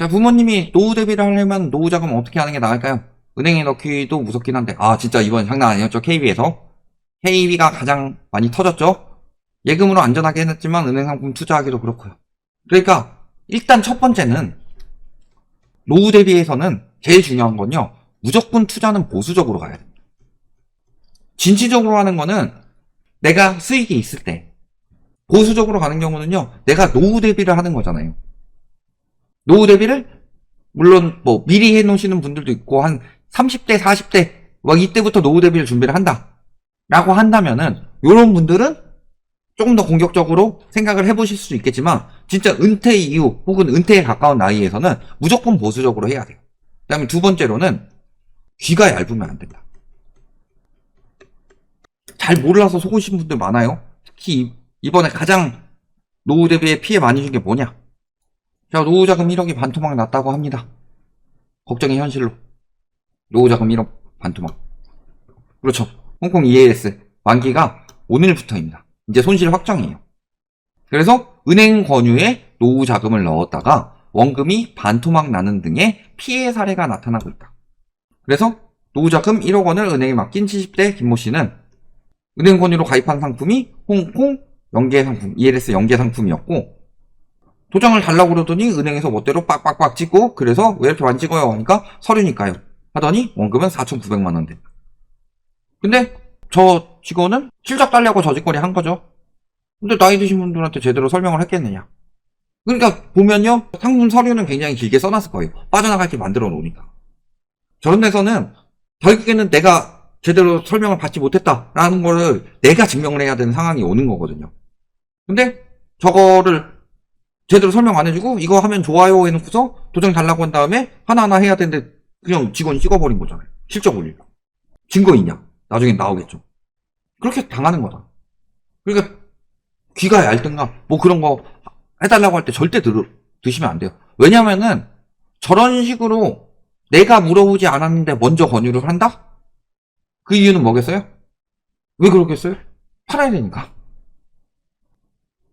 자, 부모님이 노후 대비를 하려면 노후 자금 어떻게 하는 게 나을까요? 은행에 넣기도 무섭긴 한데, 진짜 이번 장난 아니었죠, KB에서. KB가 가장 많이 터졌죠? 예금으로 안전하게 해놨지만 은행 상품 투자하기도 그렇고요. 그러니까 일단 첫 번째는 노후 대비에서는 제일 중요한 건요, 무조건 투자는 보수적으로 가야 됩니다. 진취적으로 하는 거는 내가 수익이 있을 때, 보수적으로 가는 경우는요, 내가 노후 대비를 하는 거잖아요. 노후 대비를 물론 뭐 미리 해놓으시는 분들도 있고, 한 30대 40대 막 이때부터 노후 대비를 준비를 한다 라고 한다면은, 요런 분들은 조금 더 공격적으로 생각을 해보실 수 있겠지만, 진짜 은퇴 이후 혹은 은퇴에 가까운 나이에서는 무조건 보수적으로 해야 돼요. 그 다음에 두 번째로는 귀가 얇으면 안 된다. 잘 몰라서 속으신 분들 많아요. 특히 이번에 가장 노후 대비에 피해 많이 준 게 뭐냐? 자, 노후자금 1억이 반토막 났다고 합니다. 걱정의 현실로. 노후자금 1억 반토막. 그렇죠. 홍콩 EAS 만기가 오늘부터입니다. 이제 손실 확정이에요. 그래서 은행 권유에 노후자금을 넣었다가 원금이 반토막 나는 등의 피해 사례가 나타나고 있다. 그래서 노후자금 1억 원을 은행에 맡긴 70대 김모 씨는 은행 권유로 가입한 상품이 홍콩 연계 상품, ELS 연계 상품이었고, 도장을 달라고 그러더니 은행에서 멋대로 빡빡빡 찍고, 그래서 왜 이렇게 많이 찍어요? 하니까 서류니까요. 하더니 원금은 4,900만 원 된다. 근데 저 직원은 실적 달라고 저짓거리 한 거죠. 근데 나이 드신 분들한테 제대로 설명을 했겠느냐. 그러니까 보면요, 상품 서류는 굉장히 길게 써놨을 거예요. 빠져나갈 게 만들어 놓으니까. 저런 데서는 결국에는 내가 제대로 설명을 받지 못했다라는 거를 내가 증명을 해야 되는 상황이 오는 거거든요. 근데 저거를 제대로 설명 안 해주고 이거 하면 좋아요 해놓고서 도장 달라고 한 다음에 하나하나 해야 되는데 그냥 직원이 찍어버린 거잖아요. 실적 올리려고. 증거 있냐? 나중에 나오겠죠. 그렇게 당하는 거다. 그러니까 귀가 얇든가 뭐 그런 거 해달라고 할 때 절대 드시면 안 돼요. 왜냐면은 저런 식으로 내가 물어보지 않았는데 먼저 권유를 한다? 그 이유는 뭐겠어요? 왜 그렇겠어요? 팔아야 되니까.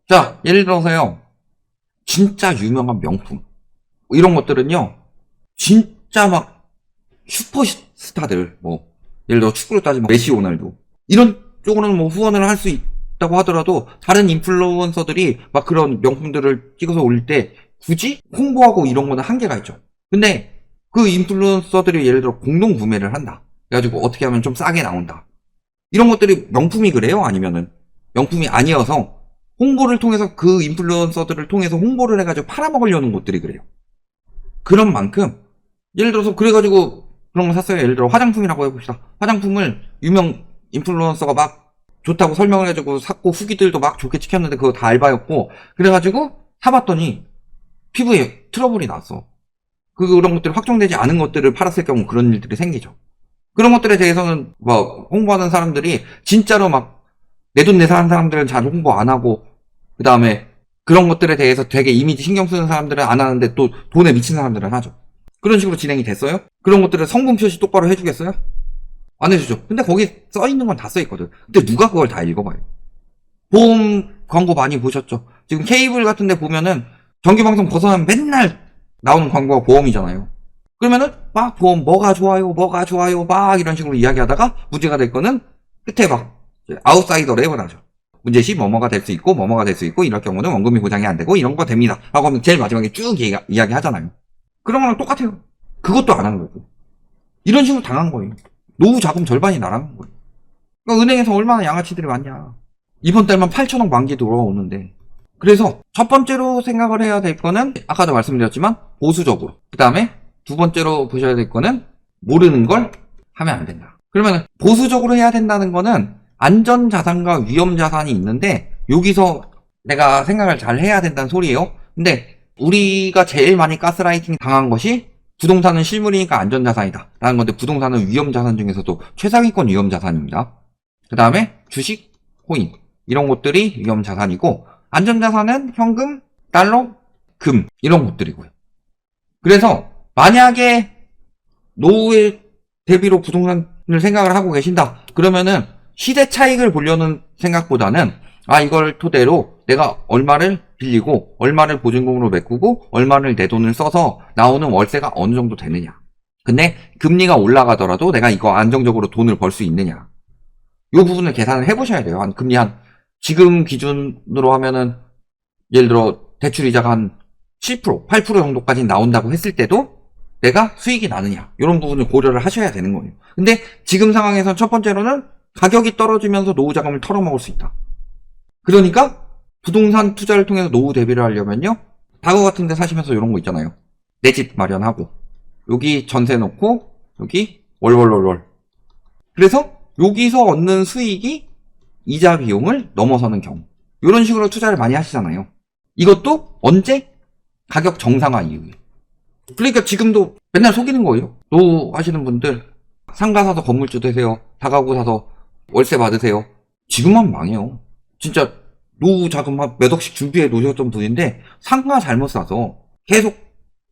자, 예를 들어서요, 진짜 유명한 명품 이런 것들은요, 진짜 막 슈퍼스타들, 뭐 예를 들어 축구로 따지면 메시, 호날두 이런 쪽으로는 뭐 후원을 할 수 있다고 하더라도 다른 인플루언서들이 막 그런 명품들을 찍어서 올릴 때 굳이 홍보하고 이런 거는 한계가 있죠. 근데 그 인플루언서들이 예를 들어 공동 구매를 한다. 그래가지고 어떻게 하면 좀 싸게 나온다. 이런 것들이 명품이 그래요? 아니면은 명품이 아니어서 홍보를 통해서 그 인플루언서들을 통해서 홍보를 해가지고 팔아먹으려는 곳들이 그래요. 그런 만큼 예를 들어서 그래가지고 그런 거 샀어요. 예를 들어 화장품이라고 해봅시다. 화장품을 유명 인플루언서가 막 좋다고 설명을 해주고 샀고 후기들도 막 좋게 찍혔는데 그거 다 알바였고 그래가지고 사봤더니 피부에 트러블이 났어. 그런 것들이 확정되지 않은 것들을 팔았을 경우 그런 일들이 생기죠. 그런 것들에 대해서는 뭐 홍보하는 사람들이 진짜로 막 내돈내산 하는 사람들은 잘 홍보 안 하고 그 다음에 그런 것들에 대해서 되게 이미지 신경 쓰는 사람들은 안 하는데 또 돈에 미친 사람들은 하죠. 그런 식으로 진행이 됐어요? 그런 것들을 성분 표시 똑바로 해주겠어요? 안 해주죠. 근데 거기 써있는 건 다 써있거든. 근데 누가 그걸 다 읽어봐요? 보험 광고 많이 보셨죠? 지금 케이블 같은 데 보면은 정규방송 벗어나면 맨날 나오는 광고가 보험이잖아요. 그러면은 막 보험 뭐가 좋아요 막 이런 식으로 이야기하다가 문제가 될 거는 끝에 막 아웃사이더 랩을 하죠. 문제시 뭐뭐가 될 수 있고 뭐뭐가 될 수 있고 이럴 경우는 원금이 보장이 안 되고 이런 거 됩니다 라고 하면 제일 마지막에 쭉 이야기 하잖아요. 그런 거랑 똑같아요. 그것도 안 하는 거고 이런 식으로 당한 거예요. 노후 자금 절반이 날아간 거예요. 그러니까 은행에서 얼마나 양아치들이 많냐. 이번 달만 8천억 만기 들어오는데. 그래서 첫 번째로 생각을 해야 될 거는 아까도 말씀드렸지만 보수적으로, 그 다음에 두 번째로 보셔야 될 거는 모르는 걸 하면 안 된다. 그러면 보수적으로 해야 된다는 거는 안전자산과 위험자산이 있는데 여기서 내가 생각을 잘 해야 된다는 소리예요. 근데 우리가 제일 많이 가스라이팅 당한 것이 부동산은 실물이니까 안전자산이다 라는 건데 부동산은 위험자산 중에서도 최상위권 위험자산입니다. 그 다음에 주식, 코인 이런 것들이 위험자산이고 안전자산은 현금, 달러, 금 이런 것들이고요. 그래서 만약에 노후에 대비로 부동산을 생각을 하고 계신다 그러면은 시대 차익을 보려는 생각보다는 이걸 토대로 내가 얼마를 빌리고 얼마를 보증금으로 메꾸고 얼마를 내 돈을 써서 나오는 월세가 어느 정도 되느냐. 근데 금리가 올라가더라도 내가 이거 안정적으로 돈을 벌 수 있느냐. 이 부분을 계산을 해보셔야 돼요. 지금 기준으로 하면은 예를 들어 대출 이자가 한 7%, 8% 정도까지 나온다고 했을 때도 내가 수익이 나느냐. 이런 부분을 고려를 하셔야 되는 거예요. 근데 지금 상황에선 첫 번째로는 가격이 떨어지면서 노후 자금을 털어먹을 수 있다. 그러니까 부동산 투자를 통해서 노후 대비를 하려면요. 다거 같은 데 사시면서 이런 거 있잖아요. 내 집 마련하고 여기 전세 놓고 여기 월월월월. 그래서 여기서 얻는 수익이 이자 비용을 넘어서는 경우. 이런 식으로 투자를 많이 하시잖아요. 이것도 언제? 가격 정상화 이후에. 그러니까 지금도 맨날 속이는 거예요. 노후 하시는 분들 상가 사서 건물주 되세요. 다가구 사서 월세 받으세요. 지금만 망해요. 진짜 노후 자금 한 몇 억씩 준비해 놓으셨던 분인데 상가 잘못 사서 계속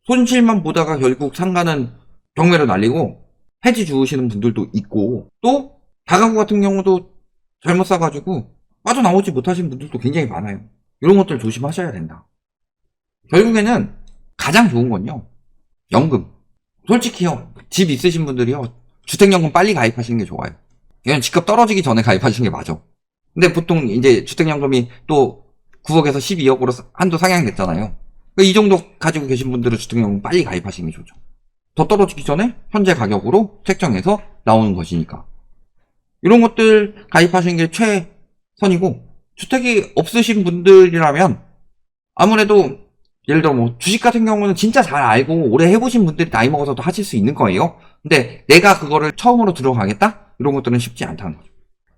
손실만 보다가 결국 상가는 경매로 날리고 해지 주우시는 분들도 있고, 또 다가구 같은 경우도 잘못 사가지고 빠져나오지 못하신 분들도 굉장히 많아요. 이런 것들 조심하셔야 된다. 결국에는 가장 좋은 건요, 연금. 솔직히요, 집 있으신 분들이요, 주택연금 빨리 가입하시는 게 좋아요. 이건 집값 떨어지기 전에 가입하시는 게 맞아. 근데 보통 이제 주택연금이 또 9억에서 12억으로 한도 상향됐잖아요. 이 정도 가지고 계신 분들은 주택연금 빨리 가입하시는 게 좋죠. 더 떨어지기 전에 현재 가격으로 책정해서 나오는 것이니까. 이런 것들 가입하시는 게 최선이고, 주택이 없으신 분들이라면 아무래도 예를 들어 뭐 주식 같은 경우는 진짜 잘 알고 오래 해보신 분들이 나이 먹어서도 하실 수 있는 거예요. 근데 내가 그거를 처음으로 들어가겠다? 이런 것들은 쉽지 않다는 거죠.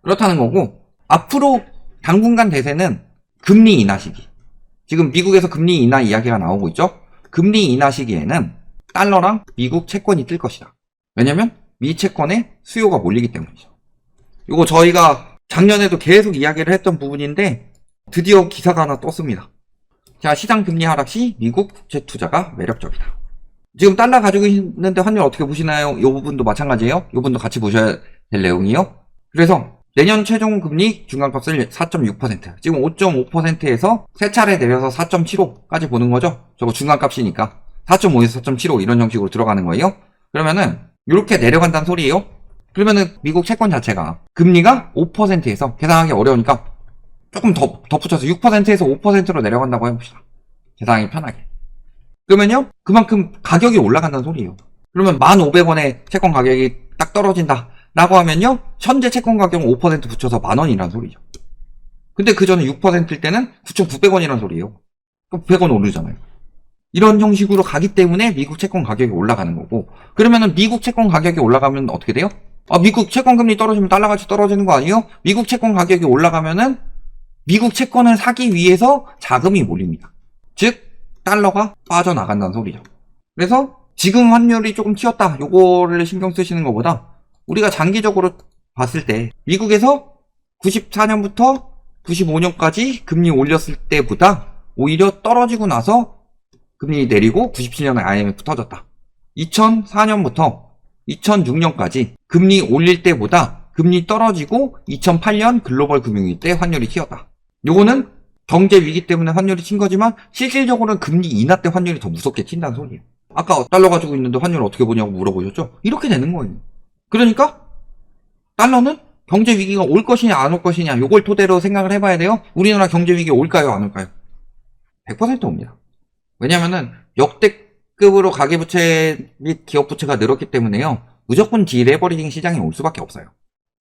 그렇다는 거고, 앞으로 당분간 대세는 금리 인하 시기. 지금 미국에서 금리 인하 이야기가 나오고 있죠. 금리 인하 시기에는 달러랑 미국 채권이 뜰 것이다. 왜냐면 미 채권에 수요가 몰리기 때문이죠. 이거 저희가 작년에도 계속 이야기를 했던 부분인데 드디어 기사가 하나 떴습니다. 자, 시장 금리 하락 시 미국 국채 투자가 매력적이다. 지금 달러 가지고 있는데 환율 어떻게 보시나요? 이 부분도 마찬가지예요. 이 부분도 같이 보셔야 될 내용이에요. 그래서 내년 최종 금리 중간값을 4.6%, 지금 5.5%에서 세 차례 내려서 4.75까지 보는 거죠. 저거 중간값이니까 4.5에서 4.75 이런 형식으로 들어가는 거예요. 그러면은 이렇게 내려간다는 소리예요. 그러면은 미국 채권 자체가 금리가 5%에서 계산하기 어려우니까 조금 더 붙여서 6%에서 5%로 내려간다고 해봅시다. 계산하기 편하게. 그러면요, 그만큼 가격이 올라간다는 소리예요. 그러면 1,500원에 채권 가격이 딱 떨어진다 라고 하면요, 현재 채권 가격은 5% 붙여서 10,000원이라는 소리죠. 근데 그 전에 6%일 때는 9,900원이라는 소리예요. 그럼 100원 오르잖아요. 이런 형식으로 가기 때문에 미국 채권 가격이 올라가는 거고, 그러면은 미국 채권 가격이 올라가면 어떻게 돼요? 미국 채권 금리 떨어지면 달러같이 떨어지는 거 아니에요? 미국 채권 가격이 올라가면은 미국 채권을 사기 위해서 자금이 몰립니다. 즉 달러가 빠져나간다는 소리죠. 그래서 지금 환율이 조금 튀었다, 요거를 신경 쓰시는 것보다 우리가 장기적으로 봤을 때 미국에서 94년부터 95년까지 금리 올렸을 때보다 오히려 떨어지고 나서 금리 내리고 97년에 IMF 터졌다. 2004년부터 2006년까지 금리 올릴 때보다 금리 떨어지고 2008년 글로벌 금융위기 때 환율이 튀었다. 요거는 경제 위기 때문에 환율이 튄 거지만 실질적으로는 금리 인하 때 환율이 더 무섭게 튄다는 소리예요. 아까 달러 가지고 있는데 환율 어떻게 보냐고 물어보셨죠? 이렇게 되는 거예요. 그러니까 달러는 경제 위기가 올 것이냐 안 올 것이냐 요걸 토대로 생각을 해봐야 돼요. 우리나라 경제 위기 올까요 안 올까요? 100% 옵니다. 왜냐면은 역대급으로 가계부채 및 기업부채가 늘었기 때문에요, 무조건 디레버리징 시장이 올 수밖에 없어요.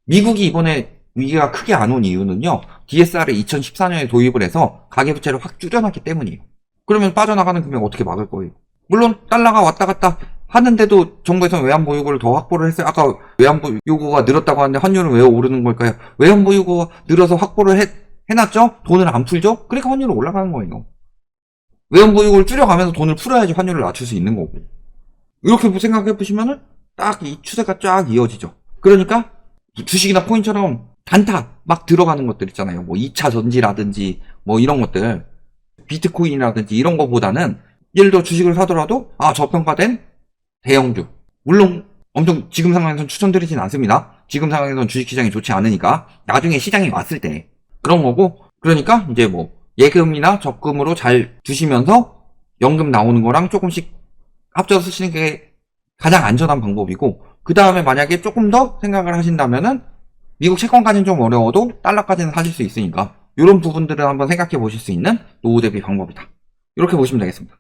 미국이 이번에 위기가 크게 안 온 이유는요, DSR을 2014년에 도입을 해서 가계부채를 확 줄여놨기 때문이에요. 그러면 빠져나가는 금액 어떻게 막을 거예요? 물론 달러가 왔다 갔다 하는데도 정부에서는 외환보유고를 더 확보를 했어요. 아까 외환보유고가 늘었다고 하는데 환율은 왜 오르는 걸까요? 외환보유고가 늘어서 확보를 해놨죠? 돈을 안 풀죠? 그러니까 환율이 올라가는 거예요. 외환보유고를 줄여가면서 돈을 풀어야지 환율을 낮출 수 있는 거고. 이렇게 생각해보시면은 딱 이 추세가 쫙 이어지죠. 그러니까 주식이나 코인처럼 단타 막 들어가는 것들 있잖아요. 뭐 2차 전지라든지 뭐 이런 것들, 비트코인이라든지 이런 거보다는 예를 들어 주식을 사더라도 저평가된 대형주, 물론 엄청 지금 상황에선 추천드리진 않습니다. 지금 상황에선 주식시장이 좋지 않으니까 나중에 시장이 왔을 때 그런 거고, 그러니까 이제 뭐 예금이나 적금으로 잘 두시면서 연금 나오는 거랑 조금씩 합쳐서 쓰시는 게 가장 안전한 방법이고, 그 다음에 만약에 조금 더 생각을 하신다면은 미국 채권까지는 좀 어려워도 달러까지는 사실 수 있으니까 이런 부분들을 한번 생각해 보실 수 있는 노후 대비 방법이다. 이렇게 보시면 되겠습니다.